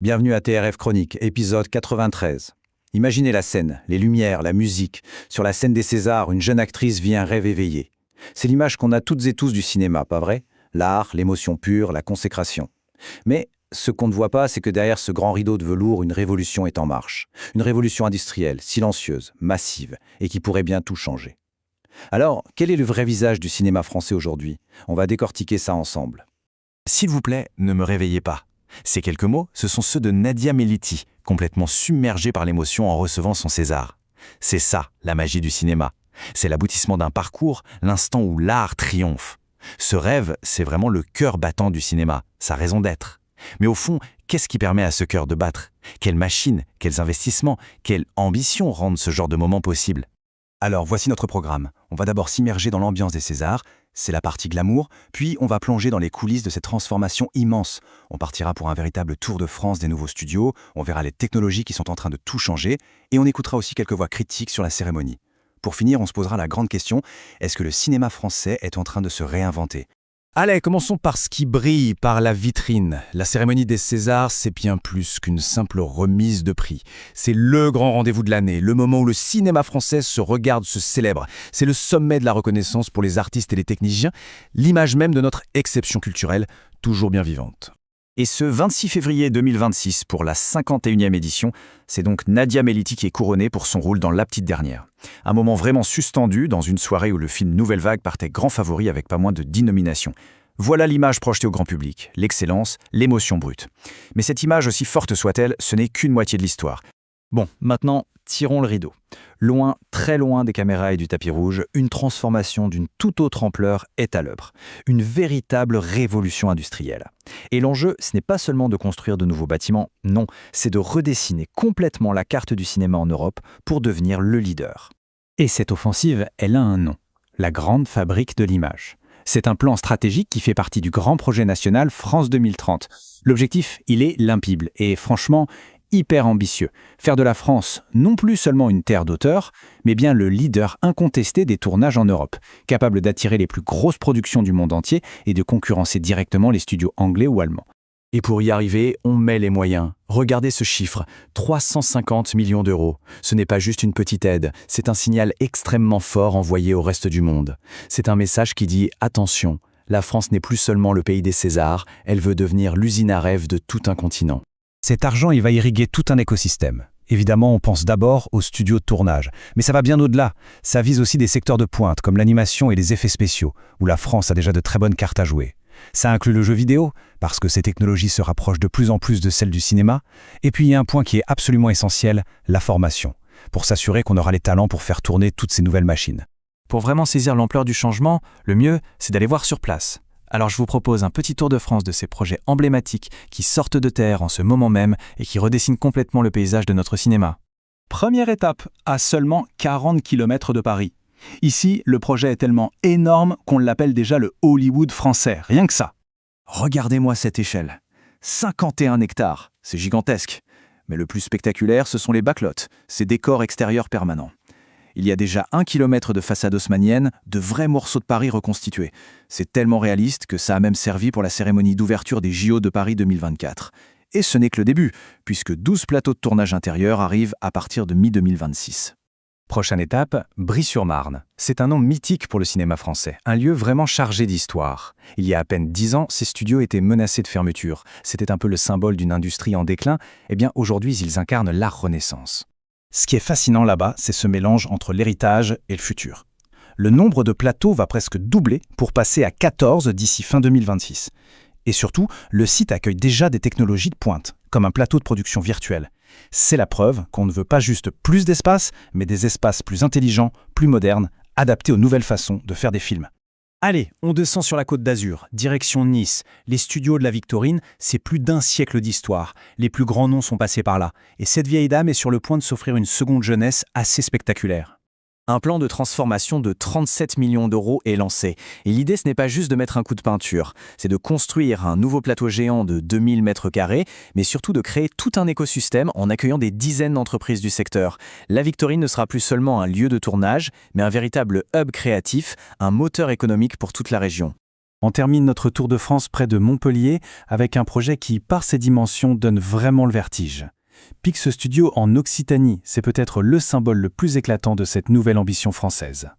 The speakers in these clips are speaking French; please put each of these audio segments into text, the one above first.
Bienvenue à TRF Chronique, épisode 93. Imaginez la scène, les lumières, la musique. Sur la scène des Césars, une jeune actrice vit un rêve éveillé. C'est l'image qu'on a toutes et tous du cinéma, pas vrai? L'art, l'émotion pure, la consécration. Mais ce qu'on ne voit pas, c'est que derrière ce grand rideau de velours, une révolution est en marche. Une révolution industrielle, silencieuse, massive, et qui pourrait bien tout changer. Alors, quel est le vrai visage du cinéma français aujourd'hui? On va décortiquer ça ensemble. S'il vous plaît, ne me réveillez pas. Ces quelques mots, ce sont ceux de Nadia Meliti, complètement submergée par l'émotion en recevant son César. C'est ça, la magie du cinéma. C'est l'aboutissement d'un parcours, l'instant où l'art triomphe. Ce rêve, c'est vraiment le cœur battant du cinéma, sa raison d'être. Mais au fond, qu'est-ce qui permet à ce cœur de battre? Quelles machines, quels investissements, quelle ambition rendent ce genre de moment possible? Alors voici notre programme. On va d'abord s'immerger dans l'ambiance des Césars, c'est la partie glamour, puis on va plonger dans les coulisses de cette transformation immense. On partira pour un véritable tour de France des nouveaux studios, on verra les technologies qui sont en train de tout changer, et on écoutera aussi quelques voix critiques sur la cérémonie. Pour finir, on se posera la grande question, est-ce que le cinéma français est en train de se réinventer ? Allez, commençons par ce qui brille, par la vitrine. La cérémonie des Césars, c'est bien plus qu'une simple remise de prix. C'est le grand rendez-vous de l'année, le moment où le cinéma français se regarde, se célèbre. C'est le sommet de la reconnaissance pour les artistes et les techniciens, l'image même de notre exception culturelle, toujours bien vivante. Et ce 26 février 2026, pour la 51e édition, c'est donc Nadia Meliti qui est couronnée pour son rôle dans La Petite Dernière. Un moment vraiment suspendu dans une soirée où le film Nouvelle Vague partait grand favori avec pas moins de 10 nominations. Voilà l'image projetée au grand public, l'excellence, l'émotion brute. Mais cette image, aussi forte soit-elle, ce n'est qu'une moitié de l'histoire. Bon, maintenant, tirons le rideau. Loin, très loin des caméras et du tapis rouge, une transformation d'une toute autre ampleur est à l'œuvre. Une véritable révolution industrielle. Et l'enjeu, ce n'est pas seulement de construire de nouveaux bâtiments, non, c'est de redessiner complètement la carte du cinéma en Europe pour devenir le leader. Et cette offensive, elle a un nom, la Grande Fabrique de l'Image. C'est un plan stratégique qui fait partie du grand projet national France 2030. L'objectif, il est limpide et franchement, hyper ambitieux. Faire de la France non plus seulement une terre d'auteurs, mais bien le leader incontesté des tournages en Europe, capable d'attirer les plus grosses productions du monde entier et de concurrencer directement les studios anglais ou allemands. Et pour y arriver, on met les moyens. Regardez ce chiffre, 350 millions d'euros. Ce n'est pas juste une petite aide, c'est un signal extrêmement fort envoyé au reste du monde. C'est un message qui dit « Attention, la France n'est plus seulement le pays des Césars, elle veut devenir l'usine à rêve de tout un continent. » Cet argent, il va irriguer tout un écosystème. Évidemment, on pense d'abord aux studios de tournage, mais ça va bien au-delà. Ça vise aussi des secteurs de pointe, comme l'animation et les effets spéciaux, où la France a déjà de très bonnes cartes à jouer. Ça inclut le jeu vidéo, parce que ces technologies se rapprochent de plus en plus de celles du cinéma. Et puis il y a un point qui est absolument essentiel, la formation, pour s'assurer qu'on aura les talents pour faire tourner toutes ces nouvelles machines. Pour vraiment saisir l'ampleur du changement, le mieux, c'est d'aller voir sur place. Alors je vous propose un petit tour de France de ces projets emblématiques qui sortent de terre en ce moment même et qui redessinent complètement le paysage de notre cinéma. Première étape, à seulement 40 km de Paris. Ici, le projet est tellement énorme qu'on l'appelle déjà le Hollywood français, rien que ça. Regardez-moi cette échelle. 51 hectares, c'est gigantesque. Mais le plus spectaculaire, ce sont les backlots, ces décors extérieurs permanents. Il y a déjà 1 kilomètre de façade haussmannienne, de vrais morceaux de Paris reconstitués. C'est tellement réaliste que ça a même servi pour la cérémonie d'ouverture des JO de Paris 2024. Et ce n'est que le début, puisque 12 plateaux de tournage intérieur arrivent à partir de mi-2026. Prochaine étape, Brie-sur-Marne. C'est un nom mythique pour le cinéma français, un lieu vraiment chargé d'histoire. Il y a à peine 10 ans, ces studios étaient menacés de fermeture. C'était un peu le symbole d'une industrie en déclin. Eh bien, aujourd'hui, ils incarnent la Renaissance. Ce qui est fascinant là-bas, c'est ce mélange entre l'héritage et le futur. Le nombre de plateaux va presque doubler pour passer à 14 d'ici fin 2026. Et surtout, le site accueille déjà des technologies de pointe, comme un plateau de production virtuel. C'est la preuve qu'on ne veut pas juste plus d'espace, mais des espaces plus intelligents, plus modernes, adaptés aux nouvelles façons de faire des films. Allez, on descend sur la Côte d'Azur, direction Nice. Les studios de la Victorine, c'est plus d'1 siècle d'histoire. Les plus grands noms sont passés par là. Et cette vieille dame est sur le point de s'offrir une seconde jeunesse assez spectaculaire. Un plan de transformation de 37 millions d'euros est lancé. Et l'idée, ce n'est pas juste de mettre un coup de peinture, c'est de construire un nouveau plateau géant de 2000 mètres carrés, mais surtout de créer tout un écosystème en accueillant des dizaines d'entreprises du secteur. La Victorine ne sera plus seulement un lieu de tournage, mais un véritable hub créatif, un moteur économique pour toute la région. On termine notre tour de France près de Montpellier avec un projet qui, par ses dimensions, donne vraiment le vertige. Pix Studio en Occitanie, c'est peut-être le symbole le plus éclatant de cette nouvelle ambition française.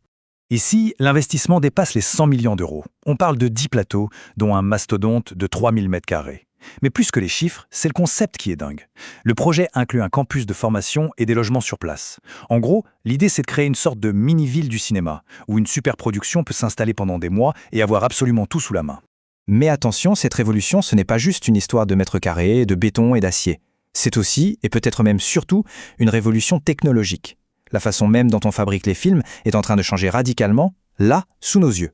Ici, l'investissement dépasse les 100 millions d'euros. On parle de 10 plateaux, dont un mastodonte de 3000 m². Mais plus que les chiffres, c'est le concept qui est dingue. Le projet inclut un campus de formation et des logements sur place. En gros, l'idée c'est de créer une sorte de mini-ville du cinéma, où une superproduction peut s'installer pendant des mois et avoir absolument tout sous la main. Mais attention, cette révolution, ce n'est pas juste une histoire de mètres carrés, de béton et d'acier. C'est aussi, et peut-être même surtout, une révolution technologique. La façon même dont on fabrique les films est en train de changer radicalement, là, sous nos yeux.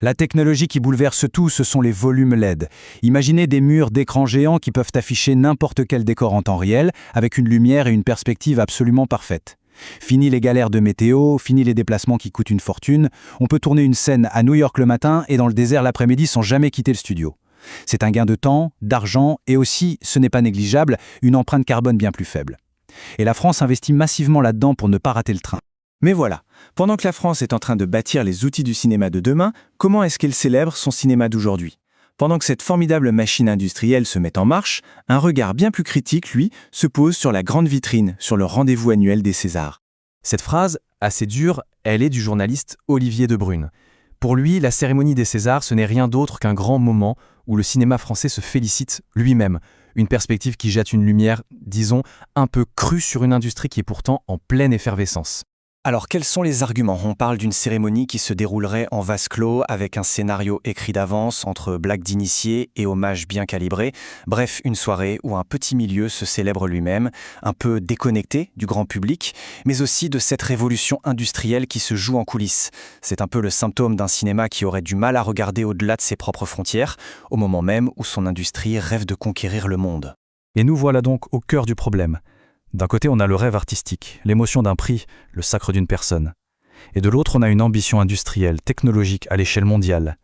La technologie qui bouleverse tout, ce sont les volumes LED. Imaginez des murs d'écran géants qui peuvent afficher n'importe quel décor en temps réel, avec une lumière et une perspective absolument parfaites. Fini les galères de météo, fini les déplacements qui coûtent une fortune. On peut tourner une scène à New York le matin et dans le désert l'après-midi sans jamais quitter le studio. C'est un gain de temps, d'argent et aussi, ce n'est pas négligeable, une empreinte carbone bien plus faible. Et la France investit massivement là-dedans pour ne pas rater le train. Mais voilà, pendant que la France est en train de bâtir les outils du cinéma de demain, comment est-ce qu'elle célèbre son cinéma d'aujourd'hui ? Pendant que cette formidable machine industrielle se met en marche, un regard bien plus critique, lui, se pose sur la grande vitrine, sur le rendez-vous annuel des Césars. Cette phrase, assez dure, elle est du journaliste Olivier Debrune. Pour lui, la cérémonie des Césars, ce n'est rien d'autre qu'un grand moment où le cinéma français se félicite lui-même. Une perspective qui jette une lumière, disons, un peu crue sur une industrie qui est pourtant en pleine effervescence. Alors quels sont les arguments ? On parle d'une cérémonie qui se déroulerait en vase clos avec un scénario écrit d'avance entre blagues d'initiés et hommages bien calibrés. Bref, une soirée où un petit milieu se célèbre lui-même, un peu déconnecté du grand public, mais aussi de cette révolution industrielle qui se joue en coulisses. C'est un peu le symptôme d'un cinéma qui aurait du mal à regarder au-delà de ses propres frontières, au moment même où son industrie rêve de conquérir le monde. Et nous voilà donc au cœur du problème. D'un côté, on a le rêve artistique, l'émotion d'un prix, le sacre d'une personne. Et de l'autre, on a une ambition industrielle, technologique à l'échelle mondiale.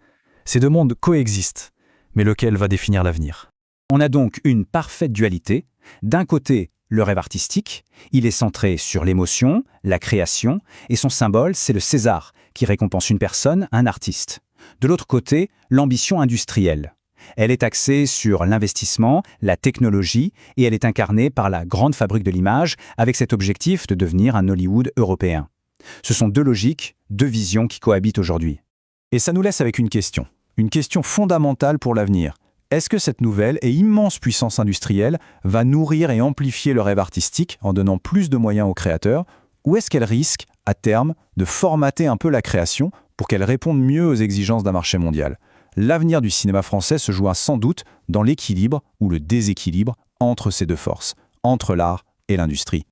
Ces deux mondes coexistent, mais lequel va définir l'avenir ? On a donc une parfaite dualité. D'un côté, le rêve artistique, il est centré sur l'émotion, la création, et son symbole, c'est le César, qui récompense une personne, un artiste. De l'autre côté, l'ambition industrielle. Elle est axée sur l'investissement, la technologie, et elle est incarnée par la grande fabrique de l'image, avec cet objectif de devenir un Hollywood européen. Ce sont deux logiques, deux visions qui cohabitent aujourd'hui. Et ça nous laisse avec une question fondamentale pour l'avenir. Est-ce que cette nouvelle et immense puissance industrielle va nourrir et amplifier le rêve artistique en donnant plus de moyens aux créateurs, ou est-ce qu'elle risque, à terme, de formater un peu la création pour qu'elle réponde mieux aux exigences d'un marché mondial ? L'avenir du cinéma français se joue sans doute dans l'équilibre ou le déséquilibre entre ces deux forces, entre l'art et l'industrie.